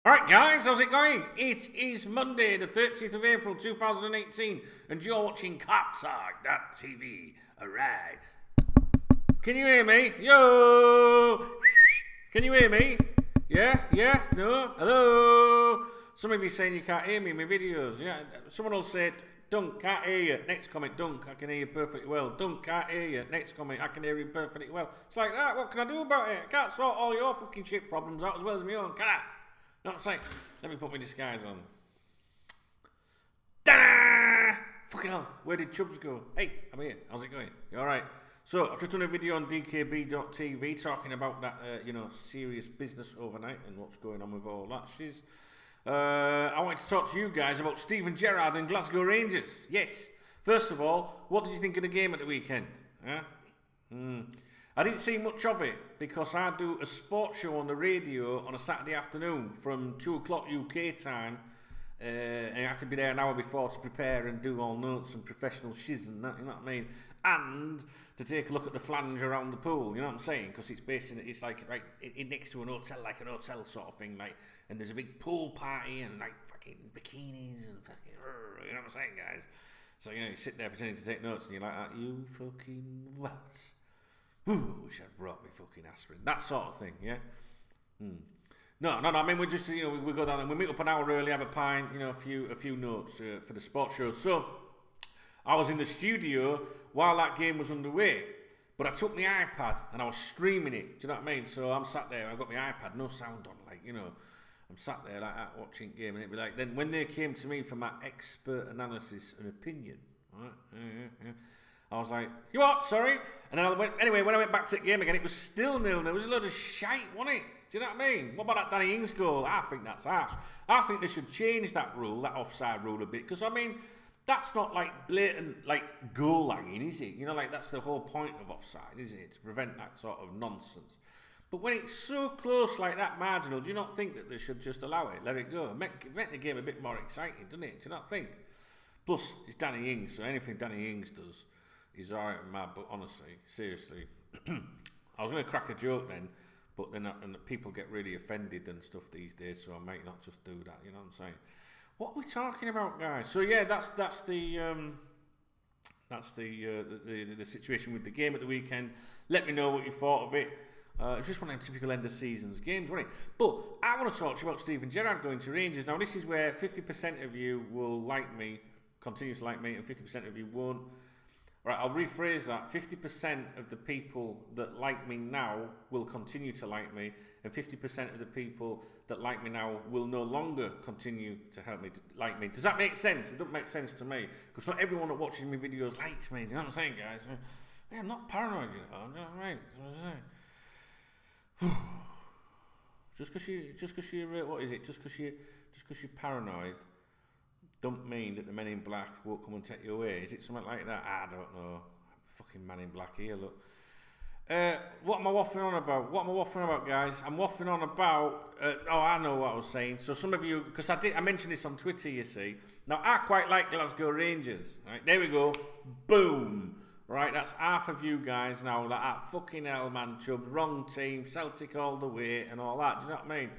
Alright guys, how's it going? It is Monday the 30th of April 2018 and you're watching KopTalk.tv. Alright. Can you hear me? Yo! Can you hear me? Yeah? Yeah? No? Hello? Some of you saying you can't hear me in my videos. Yeah. Someone will say, Dunk, can't hear you. Next comment, Dunk, I can hear you perfectly well. Dunk, can't hear you. Next comment, I can hear you perfectly well. It's like that, what can I do about it? I can't sort all your fucking shit problems out as well as my own, can I? No, I'm saying, let me put my disguise on. Ta-da! Fucking hell, where did Chubbs go? Hey, I'm here. How's it going? You alright? So, I've just done a video on DKB.tv talking about that, serious business overnight and what's going on with all that shiz. I wanted to talk to you guys about Steven Gerrard and Glasgow Rangers. Yes. First of all, what did you think of the game at the weekend? Huh? I didn't see much of it because I do a sports show on the radio on a Saturday afternoon from 2 o'clock UK time. And I have to be there an hour before to prepare and do all notes and professional shiz and that, you know what I mean? And to take a look at the flange around the pool, you know what I'm saying? Because it's based in, it's like right next to an hotel, like an hotel sort of thing, like, and there's a big pool party and like fucking bikinis and fucking, you know what I'm saying, guys? So, you know, you sit there pretending to take notes and you're like, you fucking what? Ooh, wish I'd brought me fucking aspirin. That sort of thing, yeah? No, I mean, we just, you know, we go down and we meet up an hour early, have a pint, you know, a few notes for the sports show. So, I was in the studio while that game was underway, but I took my iPad and I was streaming it, do you know what I mean? So, I'm sat there, I've got my iPad, no sound on, like, you know, I'm sat there like that watching the game, and it'd be like, then when they came to me for my expert analysis and opinion, right, I was like, you what, sorry? And then anyway, when I went back to the game again, it was still 0-0. There was a load of shite, wasn't it? Do you know what I mean? What about that Danny Ings goal? I think that's harsh. I think they should change that rule, that offside rule a bit, because, I mean, that's not like blatant, like, goal hanging, is it? You know, like, that's the whole point of offside, isn't it? To prevent that sort of nonsense. But when it's so close like that, marginal, do you not think that they should just allow it, let it go? Make the game a bit more exciting, doesn't it? Do you not think? Plus, it's Danny Ings, so anything Danny Ings does, he's alright and mad, but honestly, seriously, I was going to crack a joke then, but then and people get really offended and stuff these days, so I might not just do that, you know what I'm saying? What are we talking about, guys? So yeah, that's the situation with the game at the weekend. Let me know what you thought of it. It's just one of them typical end of seasons games, wasn't it? But I want to talk to you about Steven Gerrard going to Rangers. Now, this is where 50% of you will like me, continue to like me, and 50% of you won't. Right, I'll rephrase that. 50% of the people that like me now will continue to like me, and 50% of the people that like me now will no longer continue to help me to like me. Does that make sense? It doesn't make sense to me, because not everyone that watches my videos likes me. You know what I'm saying, guys? Yeah, I'm not paranoid, you know. Do you know what I mean? That's what I'm saying. Just because you're paranoid, don't mean that the men in black won't come and take you away. Is it something like that? I don't know. Fucking man in black here, look. What am I waffling on about? What am I waffling about, guys? I'm waffling on about... I know what I was saying. So some of you... Because I mentioned this on Twitter, you see. Now, I quite like Glasgow Rangers. Right, there we go. Boom. Right, that's half of you guys now. That fucking hell, man, Chubbs. Wrong team. Celtic all the way and all that. Do you know what I mean?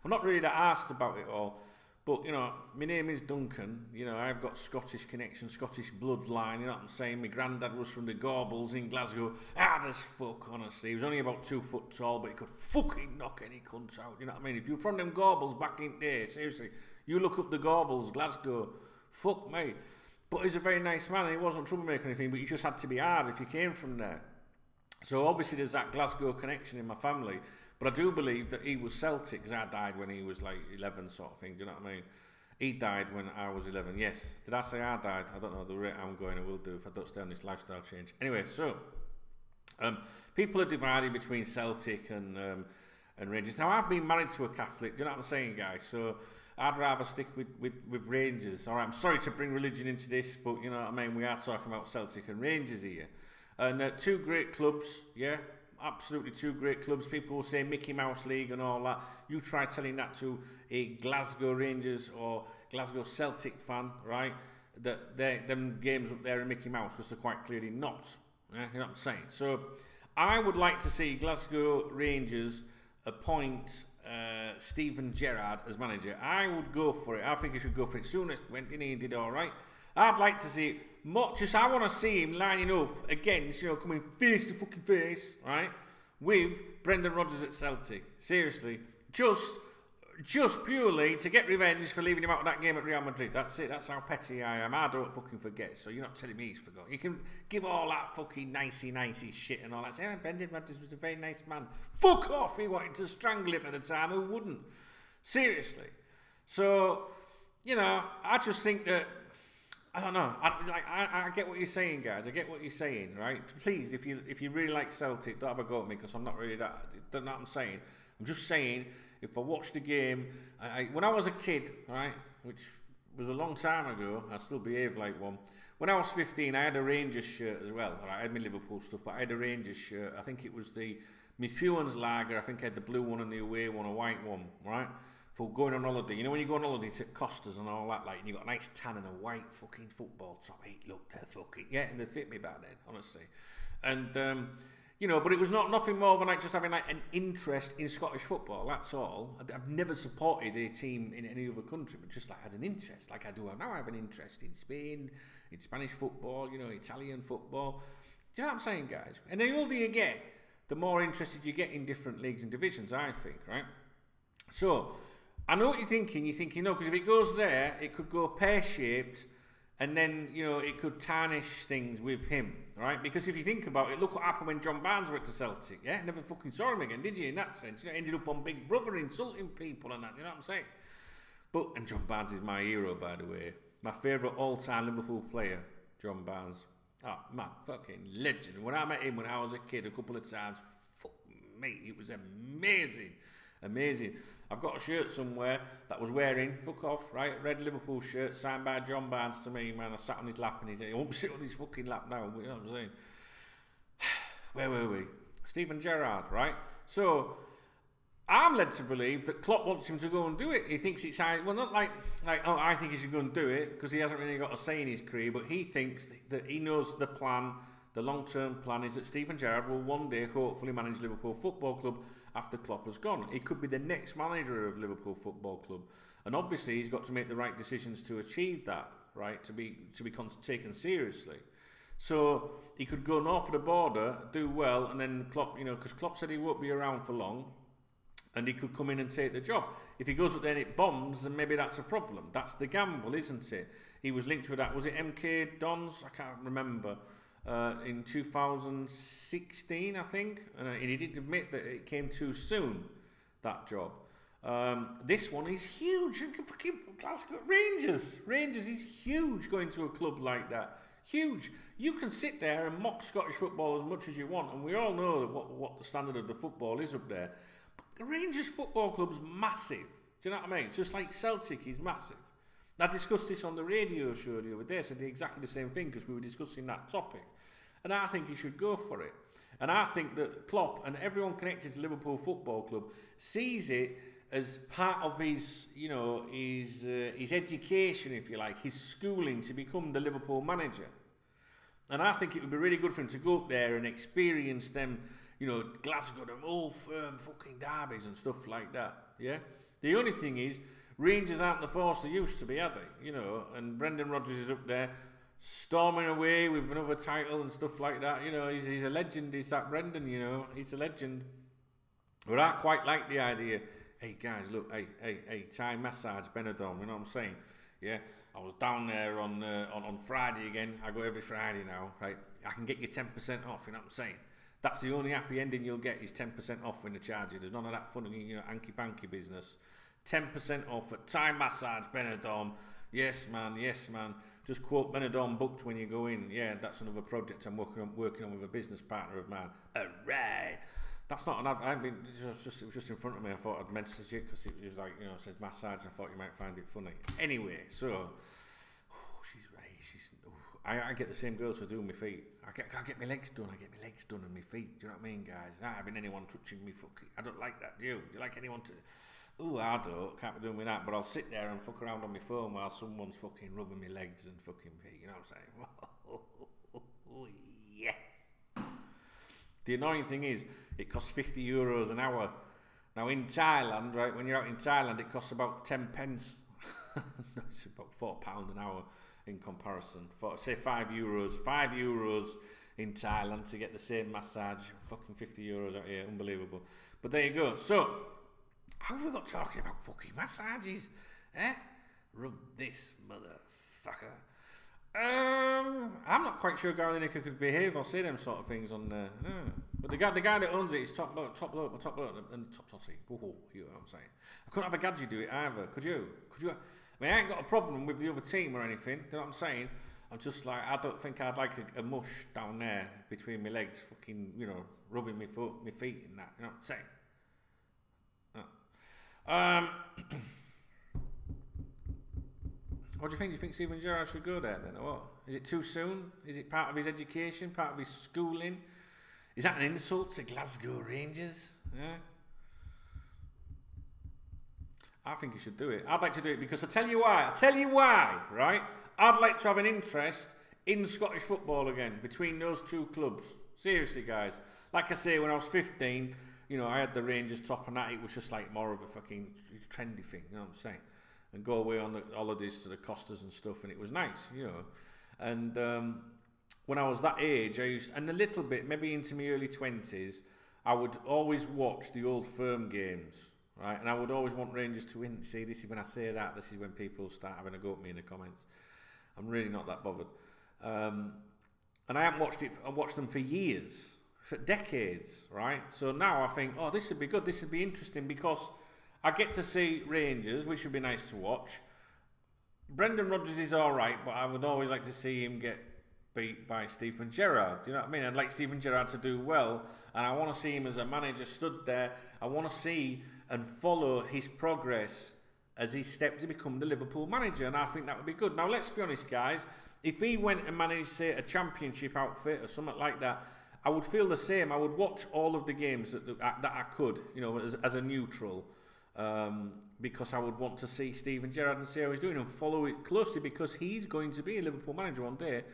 I'm not really that arsed about it all. But, you know, my name is Duncan. You know, I've got Scottish connection, Scottish bloodline. You know what I'm saying? My granddad was from the Gorbals in Glasgow. Hard as fuck, honestly. He was only about 2 foot tall, but he could fucking knock any cunt out. You know what I mean? If you're from them Gorbals back in the day, seriously, you look up the Gorbals, Glasgow. Fuck me. But he's a very nice man, and he wasn't a troublemaker or anything, but you just had to be hard if you came from there. So obviously there's that Glasgow connection in my family. But I do believe that he was Celtic, because I died when he was like 11 sort of thing, do you know what I mean? He died when I was 11, yes. Did I say I died? I don't know the rate I'm going, I will do if I don't stay on this lifestyle change. Anyway, so, people are divided between Celtic and Rangers. Now, I've been married to a Catholic, do you know what I'm saying, guys? So, I'd rather stick with Rangers. All right, I'm sorry to bring religion into this, but you know what I mean? We are talking about Celtic and Rangers here. And two great clubs, yeah? Absolutely two great clubs. People will say Mickey Mouse League and all that. You try telling that to a Glasgow Rangers or Glasgow Celtic fan, right? That them games up there are Mickey Mouse, because they're quite clearly not. Yeah, you know what I'm saying? So I would like to see Glasgow Rangers appoint Steven Gerrard as manager. I would go for it. I think he should go for it. Soonest went in, he did all right. I'd like to see it. I want to see him lining up against, coming face to fucking face, right, with Brendan Rodgers at Celtic. Seriously, just purely to get revenge for leaving him out of that game at Real Madrid. That's it. That's how petty I am. I don't fucking forget. So you're not telling me he's forgot. You can give all that fucking nicey shit and all that. Say, Brendan Rodgers was a very nice man. Fuck off. He wanted to strangle him at the time. Who wouldn't? Seriously. So, I just think that, I don't know. I get what you're saying, guys. I get what you're saying, right? Please, if you really like Celtic, don't have a go at me because I'm not really that. That's what I'm saying. I'm just saying, if I watched the game, when I was a kid, right, which was a long time ago, I still behaved like one. When I was 15, I had a Rangers shirt as well. Right? I had my Liverpool stuff, but I had a Rangers shirt. I think it was the McEwen's lager. I think I had the blue one and the away one, a white one, right? For going on holiday. You know when you go on holiday to Costas and all that, like, and you got a nice tan and a white fucking football top. Hey, look, they're fucking, yeah, and they fit me back then, honestly. And, but it was nothing more than like just having like an interest in Scottish football. That's all. I've never supported a team in any other country, but just like had an interest, like I do now. I have an interest in Spain, in Spanish football, Italian football. Do you know what I'm saying, guys? And the older you get, the more interested you get in different leagues and divisions. I think, right? So I know what you're thinking. You're thinking, no, because if it goes there, it could go pear-shaped. And then, it could tarnish things with him, right? Because if you think about it, look what happened when John Barnes went to Celtic, yeah? Never fucking saw him again, did you, in that sense? Ended up on Big Brother insulting people and that, you know what I'm saying? And John Barnes is my hero, by the way. My favourite all-time Liverpool player, John Barnes. Oh, man, fucking legend. When I met him when I was a kid a couple of times, fuck me, it was amazing. Amazing. I've got a shirt somewhere that was wearing, fuck off, right? Red Liverpool shirt signed by John Barnes to me, man. I sat on his lap and he won't sit on his fucking lap now, you know what I'm saying? Where were we? Steven Gerrard, right? So, I'm led to believe that Klopp wants him to go and do it. He thinks it's, well, not like I think he should go and do it, because he hasn't really got a say in his career, but he thinks that he knows the plan. The long-term plan is that Steven Gerrard will one day hopefully manage Liverpool Football Club after Klopp has gone. He could be the next manager of Liverpool Football Club, and obviously he's got to make the right decisions to achieve that, right? To be taken seriously. So he could go north of the border, do well, and then Klopp, because Klopp said he won't be around for long, and he could come in and take the job. If he goes up there and it bombs, then maybe that's a problem. That's the gamble, isn't it? He was linked with that. Was it MK Dons? I can't remember. In 2016, I think, and he did admit that it came too soon, that job. This one is huge. Fucking Glasgow Rangers is huge going to a club like that. Huge. You can sit there and mock Scottish football as much as you want, and we all know that what the standard of the football is up there. But the Rangers Football Club's massive. Do you know what I mean? It's just like Celtic is massive. I discussed this on the radio show the other day. I said exactly the same thing because we were discussing that topic. And I think he should go for it. And I think that Klopp and everyone connected to Liverpool Football Club sees it as part of his, his education, if you like, his schooling to become the Liverpool manager. And I think it would be really good for him to go up there and experience them, Glasgow, them old firm fucking derbies and stuff like that. Yeah. The only thing is, Rangers aren't the force they used to be, are they? And Brendan Rodgers is up there storming away with another title and stuff like that. He's a legend. He's that Brendan, he's a legend. But I quite like the idea. Hey guys, look, hey, Thai massage, Benidorm, you know what I'm saying? Yeah, I was down there on Friday again. I go every Friday now, right? I can get you 10% off, you know what I'm saying? That's the only happy ending you'll get is 10% off when they charge you. There's none of that funny, hanky-panky business. 10% off at Thai Massage Benidorm. Yes, man. Just quote Benidorm booked when you go in. Yeah, that's another project I'm working on with a business partner of mine. Alright. That's not an ad. It was just in front of me. I thought I'd message it because it was like, it says massage. I thought you might find it funny. Anyway, so I get the same girls who do my feet. I get my legs done. I get my legs done and my feet. Do you know what I mean, guys? I having anyone touching me fucking. I don't like that. Do you? Do you like anyone to? Oh, I don't. Can't be doing with that. But I'll sit there and fuck around on my phone while someone's fucking rubbing my legs and fucking feet. You know what I'm saying? Yes. The annoying thing is, it costs €50 an hour. Now in Thailand, right, when you're out in Thailand, it costs about 10 pence. No, it's about £4 an hour in comparison. Say €5. €5 in Thailand to get the same massage. Fucking €50 out here, unbelievable. But there you go. So, how have we got talking about fucking massages? Eh? Rub this motherfucker. I'm not quite sure Gary Lineker could behave or say them sort of things on there. But the guy that owns it is top bloke, and top totty. Whoa, you know what I'm saying? I couldn't have a gadget do it either. Could you? I mean, I ain't got a problem with the other team or anything. You know what I'm saying? I'm just like, I don't think I'd like a mush down there between my legs, fucking, you know, rubbing my feet and that. You know what I'm saying? What do you think? Do you think Steven Gerrard should go there then, or what? Is it too soon? Is it part of his education, part of his schooling? Is that an insult to Glasgow Rangers? Yeah. I think he should do it. I'd like to do it because I tell you why, right? I'd like to have an interest in Scottish football again between those two clubs. Seriously, guys. Like I say, when I was 15, you know, I had the Rangers top and that. It was just like more of a fucking trendy thing, you know what I'm saying? And go away on the holidays to the Costas and stuff, and it was nice, you know. And when I was that age, I used, and a little bit, maybe into my early 20s, I would always watch the Old Firm games, right? And I would always want Rangers to win. See, this is when I say that, this is when people start having a go at me in the comments. I'm really not that bothered. And I haven't watched it. I watched them for years, for decades, right? So now I think, oh, this would be good. This would be interesting because I get to see Rangers, which would be nice to watch. Brendan Rodgers is all right, but I would always like to see him get beat by Steven Gerrard. You know what I mean? I'd like Steven Gerrard to do well, and I want to see him as a manager stood there. I want to see and follow his progress as he stepped to become the Liverpool manager, and I think that would be good. Now, let's be honest, guys. If he went and managed, say, a championship outfit or something like that, I would feel the same. I would watch all of the games that I could, you know, as a neutral. Because I would want to see Steven Gerrard and see how he's doing and follow it closely because he's going to be a Liverpool manager one day.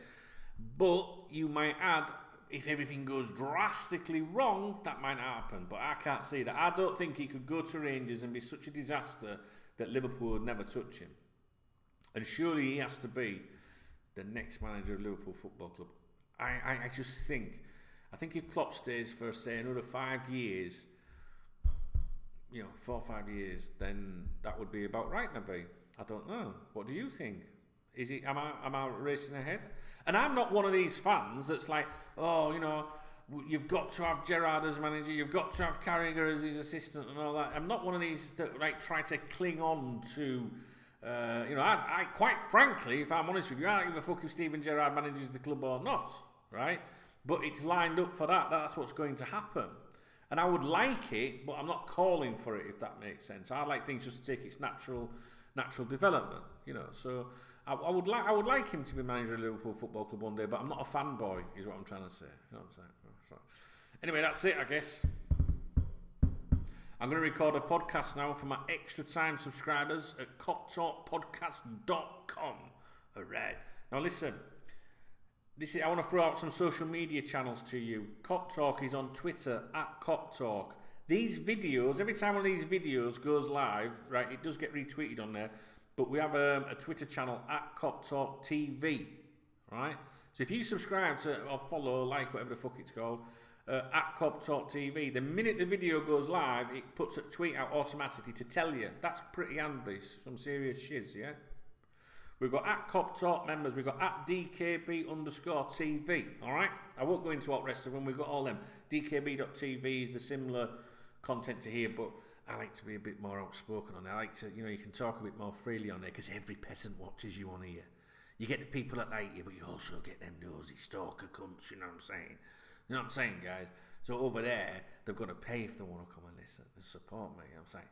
But you might add, if everything goes drastically wrong, that might happen. But I can't see that. I don't think he could go to Rangers and be such a disaster that Liverpool would never touch him. And surely he has to be the next manager of Liverpool Football Club. I just think, I think if Klopp stays for, say, another 5 years, you know, 4 or 5 years, then that would be about right, maybe. I don't know. What do you think? Is it? Am I racing ahead? And I'm not one of these fans that's like, oh, you know, you've got to have Gerrard as manager, you've got to have Carragher as his assistant and all that. I'm not one of these that like try to cling on to, you know, I quite frankly, if I'm honest with you, I don't give a fuck if Steven Gerrard manages the club or not, right? But it's lined up for that. That's what's going to happen. And I would like it, but I'm not calling for it, if that makes sense. I like things just to take its natural development, you know. So I would like him to be manager of Liverpool Football Club one day, but I'm not a fanboy, is what I'm trying to say. You know what I'm saying? So, anyway, that's it, I guess. I'm going to record a podcast now for my extra time subscribers at KopTalkPodcast.com. All right. Now listen. I want to throw out some social media channels to you. KopTalk is on Twitter at KopTalk. These videos, every time one of these videos goes live, right, it does get retweeted on there, but we have a Twitter channel at KopTalk TV, right? So if you subscribe to or follow, like, whatever the fuck it's called, at KopTalk TV, the minute the video goes live, it puts a tweet out automatically to tell you. That's pretty handy. Some serious shiz, yeah? We've got at KopTalk members, we've got at DKB_TV, alright? I won't go into what rest of them, we've got all them. DKB.TV is the similar content to here, but I like to be a bit more outspoken on there. I like to, you know, you can talk a bit more freely on there, because every peasant watches you on here. You get the people that like you, but you also get them nosy stalker cunts, you know what I'm saying? You know what I'm saying, guys? So over there, they've got to pay if they want to come and listen and support me, you know what I'm saying?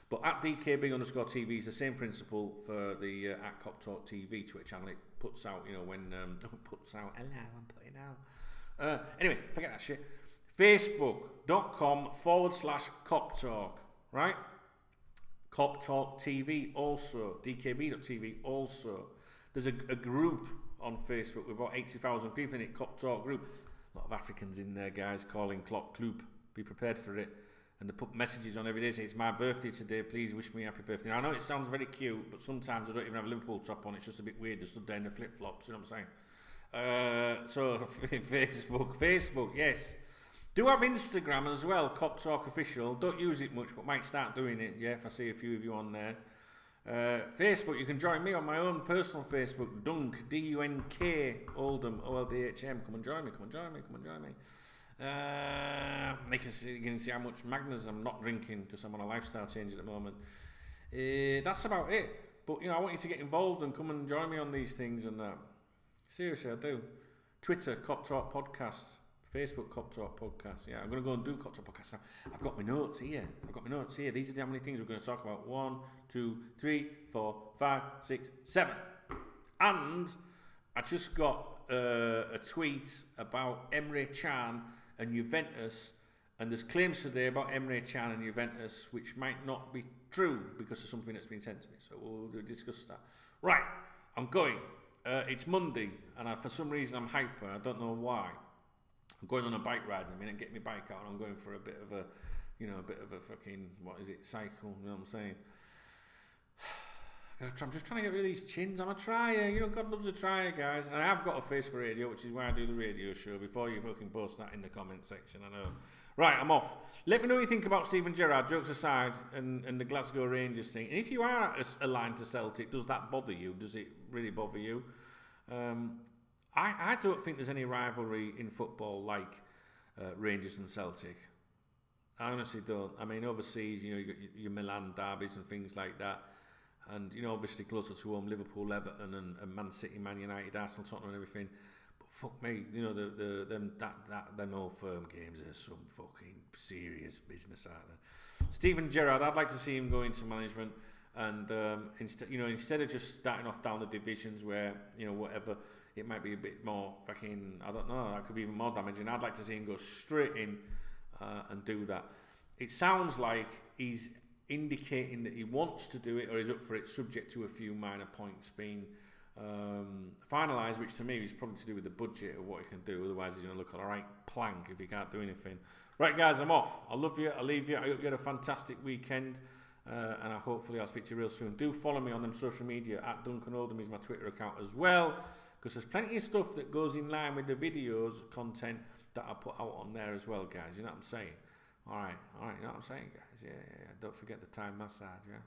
But at DKB_TV is the same principle for the at KopTalk TV Twitter channel. It puts out, you know, when puts out. Hello, I'm putting out. Anyway, forget that shit. Facebook.com/KopTalk, right? KopTalk TV also. DKB.TV also. There's a group on Facebook with about 80,000 people in it. KopTalk group. A lot of Africans in there, guys, calling Klopp Kloop. Be prepared for it. and they put messages on every day saying, it's my birthday today, please wish me happy birthday. Now, I know it sounds very cute, but sometimes I don't even have a Liverpool top on, it's just a bit weird, just stood there in the flip-flops, you know what I'm saying? So, Facebook, yes. Do have Instagram as well, KopTalk Official. Don't use it much, but might start doing it, yeah, if I see a few of you on there. Facebook, you can join me on my own personal Facebook, Dunk, D-U-N-K, Oldham, O-L-D-H-M. Come and join me. You can see how much Magners I'm not drinking because I'm on a lifestyle change at the moment. That's about it. But, you know, I want you to get involved and come and join me on these things and that. Seriously, I do. Twitter, KopTalk Podcast. Facebook, KopTalk Podcast. Yeah, I'm going to go and do KopTalk Podcast now. I've got my notes here. These are how many things we're going to talk about. 1, 2, 3, 4, 5, 6, 7. And I just got a tweet about Emre Can and Juventus. And there's claims today about Emre Can and Juventus, which might not be true because of something that's been sent to me. So we'll discuss that. Right, I'm going. It's Monday, and for some reason I'm hyper. I don't know why. I'm going on a bike ride in a minute, get my bike out, and I'm going for a bit of a, fucking, cycle, you know what I'm saying? I'm just trying to get rid of these chins. I'm a trier, God loves a trier, guys. And I have got a face for radio, which is why I do the radio show, before you fucking post that in the comment section, I know. Right, I'm off. Let me know what you think about Steven Gerrard, jokes aside, and the Glasgow Rangers thing. And if you are aligned to Celtic, does that bother you? Does it really bother you? I don't think there's any rivalry in football like Rangers and Celtic. I honestly don't. I mean, overseas, you got your Milan derbies and things like that. And, obviously closer to home, Liverpool, Everton, and Man City, Man United, Arsenal, Tottenham and everything. But fuck me, them Old Firm games are some fucking serious business out there. Steven Gerrard, I'd like to see him go into management. And instead of just starting off down the divisions where, whatever, it might be a bit more fucking, I don't know, that could be even more damaging. I'd like to see him go straight in and do that. It sounds like he's indicating that he wants to do it or is up for it, subject to a few minor points being finalised, which to me is probably to do with the budget of what he can do. Otherwise, he's going to look on a right plank if he can't do anything. Right, guys, I'm off. I love you. I'll leave you. I hope you had a fantastic weekend. And hopefully I'll speak to you real soon. Do follow me on them social media. At Duncan Oldham is my Twitter account as well, because there's plenty of stuff that goes in line with the videos content that I put out on there as well, guys. You know what I'm saying? All right, you know what I'm saying, guys? Yeah. Don't forget the Thai massage, yeah?